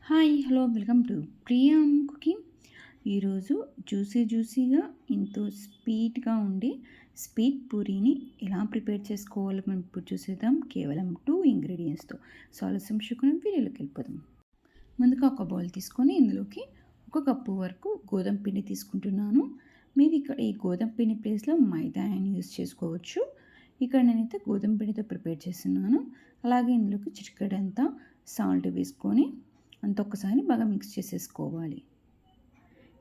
Hi hello welcome to Priya cooking. ఈరోజు జ్యూసీగా ఎంతో స్వీట్గా ఉండే స్వీట్ పూరీని ఎలా ప్రిపేర్ చేసుకోవాలో మనం ఇప్పుడు చూసేద్దాం. కేవలం 2 ఇంగ్రీడియంట్స్తో. సో ఆలస్యం చేయకుండా వీడియోలోకి వెళ్ళిపోదాం. ముందుగా ఒక బౌల్ తీసుకొని ఇందులోకి 1 కప్పు వరకు గోధుమ పిండి తీసుకుంటున్నాను. మీరు ఇక్కడ ఈ గోధుమ పిండి ప్లేస్లో మైదా యూస్ చేసుకోవచ్చు. ఇక్కడ నేనైతే గోధుమ పిండితో ప్రిపేర్ చేస్తున్నాను. అలాగే ఇందులోకి చిటికెడంతా సాల్ట్ వేసుకొని అంత ఒక్కసారి బాగా మిక్స్ చేసేసుకోవాలి.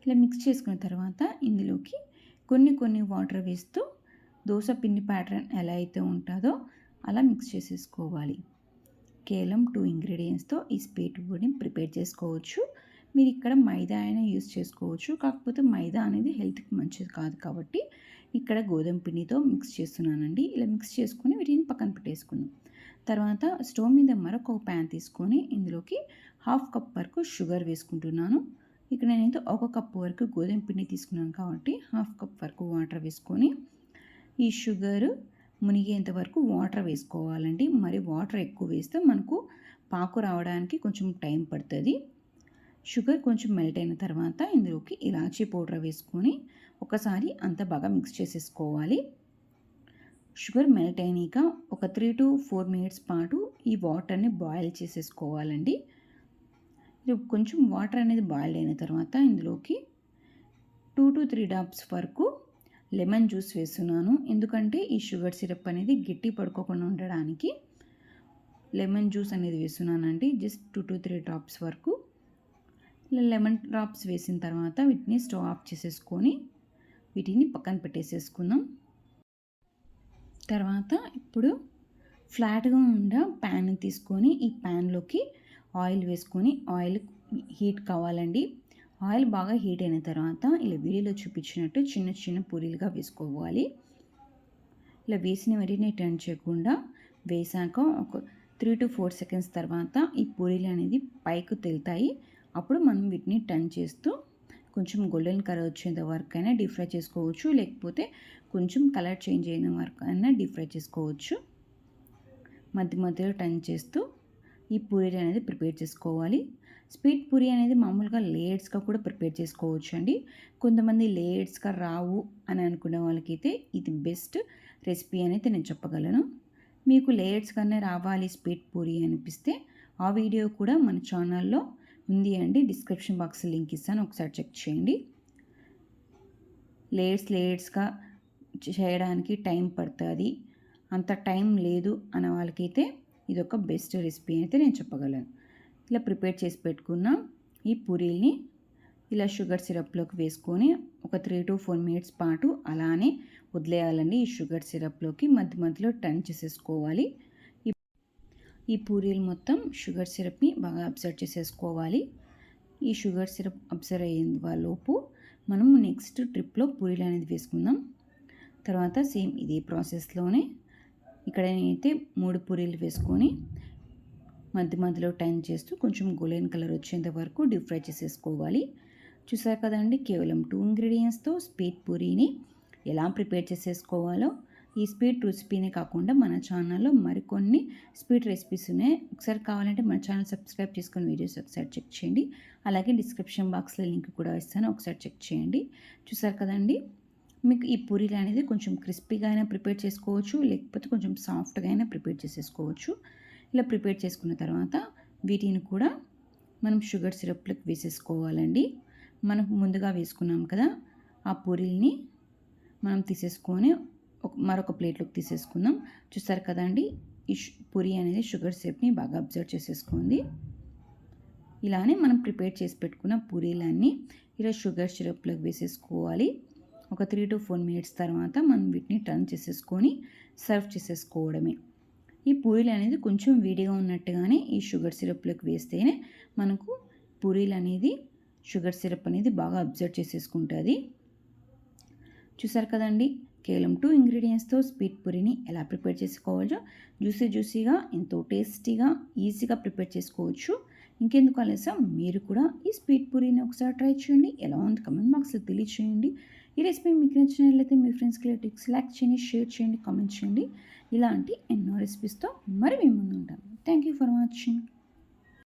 ఇలా మిక్స్ చేసుకున్న తర్వాత ఇందులోకి కొన్ని వాటర్ వేస్తూ దోశ పిండి ప్యాటర్న్ ఎలా అయితే ఉంటుందో అలా మిక్స్ చేసేసుకోవాలి. కేవలం 2 ఇంగ్రీడియంట్స్తో ఈ స్వీట్ పూరీని ప్రిపేర్ చేసుకోవచ్చు. మీరు ఇక్కడ మైదా అయినా యూస్ చేసుకోవచ్చు. కాకపోతే మైదా అనేది హెల్త్కి మంచిది కాదు కాబట్టి ఇక్కడ గోధుమ పిండితో మిక్స్ చేస్తున్నానండి. ఇలా మిక్స్ చేసుకొని వీటిని పక్కన పెట్టేసుకుందాం. తర్వాత స్టవ్ మీద మరొక ప్యాన్ తీసుకొని ఇందులోకి 1/2 కప్ వరకు షుగర్ వేసుకుంటున్నాను. ఇక్కడ నేనైతే 1 కప్పు వరకు గోధుమ పిండి తీసుకున్నాను కాబట్టి 1/2 కప్ వరకు వాటర్ వేసుకొని ఈ షుగర్ మునిగేంత వరకు వాటర్ వేసుకోవాలండి. మరి వాటర్ ఎక్కువ వేస్తే మనకు పాకు రావడానికి కొంచెం టైం పడుతుంది. షుగర్ కొంచెం మెల్ట్ అయిన తర్వాత ఇందులోకి ఇలాచీ పౌడర్ వేసుకొని ఒకసారి అంతా బాగా మిక్స్ చేసేసుకోవాలి. షుగర్ మెల్ట్ అయినాక ఒక 3 to 4 మినిట్స్ పాటు ఈ వాటర్ని బాయిల్ చేసేసుకోవాలండి. ఇది కొంచెం వాటర్ అనేది బాయిల్ అయిన తర్వాత ఇందులోకి 2 to 3 డ్రాప్స్ వరకు లెమన్ జ్యూస్ వేస్తున్నాను. ఎందుకంటే ఈ షుగర్ సిరప్ అనేది గట్టి పడుకోకుండా ఉండడానికి లెమన్ జ్యూస్ అనేది వేస్తున్నానండి. జస్ట్ 2 to 3 డ్రాప్స్ వరకు. ఇలా లెమన్ డ్రాప్స్ వేసిన తర్వాత వీటిని స్టవ్ ఆఫ్ చేసేసుకొని వీటిని పక్కన పెట్టేసేసుకుందాం. తర్వాత ఇప్పుడు ఫ్లాట్గా ఉన్న ప్యాన్ తీసుకొని ఈ ప్యాన్లోకి ఆయిల్ వేసుకొని ఆయిల్ హీట్ కావాలండి. ఆయిల్ బాగా హీట్ అయిన తర్వాత ఇలా వీడియోలో చూపించినట్టు చిన్న పూరీలుగా వేసుకోవాలి. ఇలా వేసిన వెంటనే టర్న్ చేయకుండా వేసాక ఒక 3 to 4 సెకండ్స్ తర్వాత ఈ పూరీలు అనేది పైకి తేలుతాయి. అప్పుడు మనం వీటిని టర్న్ చేస్తూ కొంచెం గోల్డెన్ కలర్ వచ్చేంత వరకు అయినా డీప్ ఫ్రై చేసుకోవచ్చు. లేకపోతే కొంచెం కలర్ చేంజ్ అయిన వరకు అయినా డీప్ ఫ్రై చేసుకోవచ్చు. మధ్యలో టర్న్ చేస్తూ ఈ పూరీ అనేది ప్రిపేర్ చేసుకోవాలి. స్వీట్ పూరీ అనేది మామూలుగా లేయర్స్గా కూడా ప్రిపేర్ చేసుకోవచ్చు అండి. కొంతమంది లేయర్స్గా రావు అని అనుకునే వాళ్ళకైతే ఇది బెస్ట్ రెసిపీ అనేది నేను చెప్పగలను. మీకు లేయర్స్గానే రావాలి స్వీట్ పూరీ అనిపిస్తే ఆ వీడియో కూడా మన ఛానల్లో ఉంది అండి. డిస్క్రిప్షన్ బాక్స్ లింక్ ఇస్తాను, ఒకసారి చెక్ చేయండి. లేయర్స్గా చేయడానికి టైం పడుతుంది, అంత టైం లేదు అన్న వాళ్ళకైతే ఇది ఒక బెస్ట్ రెసిపీ అయితే నేను చెప్పగలను. ఇలా ప్రిపేర్ చేసి పెట్టుకున్న ఈ పూరీల్ని ఇలా షుగర్ సిరప్లోకి వేసుకొని ఒక 3 to 4 మినిట్స్ పాటు అలానే వదిలేయాలండి. ఈ షుగర్ సిరప్లోకి మధ్యలో టర్న్ చేసేసుకోవాలి. ఈ పూరీలు మొత్తం షుగర్ సిరప్ని బాగా అబ్జర్వ్ చేసేసుకోవాలి. ఈ షుగర్ సిరప్ అబ్జర్వ్ అయ్యే లోపు మనం నెక్స్ట్ ట్రిప్లో పూరీలు అనేది వేసుకుందాం. తర్వాత సేమ్ ఇదే ప్రాసెస్లోనే ఇక్కడ నేనైతే 3 పూరీలు వేసుకొని మధ్యలో టర్న్ చేస్తూ కొంచెం గోల్డెన్ కలర్ వచ్చేంత వరకు డీప్ ఫ్రై చేసేసుకోవాలి. చూసారు కదండి, కేవలం 2 ఇంగ్రీడియంట్స్తో స్వీట్ పూరీని ఎలా ప్రిపేర్ చేసేసుకోవాలో. ఈ స్వీట్ రెసిపీనే కాకుండా మన ఛానల్లో మరికొన్ని స్వీట్ రెసిపీస్ ఉన్నాయి. ఒకసారి కావాలంటే మన ఛానల్ సబ్స్క్రైబ్ చేసుకొని వీడియోస్ ఒకసారి చెక్ చేయండి. అలాగే డిస్క్రిప్షన్ బాక్స్లో లింక్ కూడా ఇస్తాను, ఒకసారి చెక్ చేయండి. చూసారు కదండి, మీకు ఈ పూరీలు అనేది కొంచెం క్రిస్పీగా అయినా ప్రిపేర్ చేసుకోవచ్చు, లేకపోతే కొంచెం సాఫ్ట్గా అయినా ప్రిపేర్ చేసేసుకోవచ్చు. ఇలా ప్రిపేర్ చేసుకున్న తర్వాత వీటిని కూడా మనం షుగర్ సిరప్లోకి వేసేసుకోవాలండి. మనం ముందుగా వేసుకున్నాం కదా ఆ పూరీల్ని మనం తీసేసుకొని మరొక ప్లేట్లోకి తీసేసుకుందాం. చూస్తారు కదండి, ఈ పూరీ అనేది షుగర్ సిరప్ని బాగా అబ్జర్వ్ చేసేసుకుంది. ఇలానే మనం ప్రిపేర్ చేసి పెట్టుకున్న పూరీలన్నీ ఇలా షుగర్ సిరప్లోకి వేసేసుకోవాలి. ఒక 3 to 4 మినిట్స్ తర్వాత మనం వీటిని టర్న్ చేసేసుకొని సర్వ్ చేసేసుకోవడమే. ఈ పూరీలు అనేది కొంచెం వేడిగా ఉన్నట్టుగానే ఈ షుగర్ సిరప్లోకి వేస్తేనే మనకు పూరీలు అనేది షుగర్ సిరప్ అనేది బాగా అబ్జర్వ్ చేసేసుకుంటుంది. చూసారు కదండి, కేవలం 2 ఇంగ్రీడియంట్స్తో స్వీట్ పూరీని ఎలా ప్రిపేర్ చేసుకోవాలో జ్యూసీగా ఎంతో టేస్టీగా ఈజీగా ప్రిపేర్ చేసుకోవచ్చు. ఇంకెందుకు ఆలస్యం, మీరు కూడా ఈ స్వీట్ పూరీని ఒకసారి ట్రై చేయండి. ఎలా ఉంది కమెంట్ బాక్స్లో తెలియచేయండి. ఈ రెసిపీ మీకు నచ్చినట్లయితే మీ ఫ్రెండ్స్కి టిక్స్ లైక్ చేయండి, షేర్ చేయండి, కామెంట్ చేయండి. ఇలాంటి ఎన్నో రెసిపీస్తో మరి మేము ముందు ఉంటాము. Thank you for watching.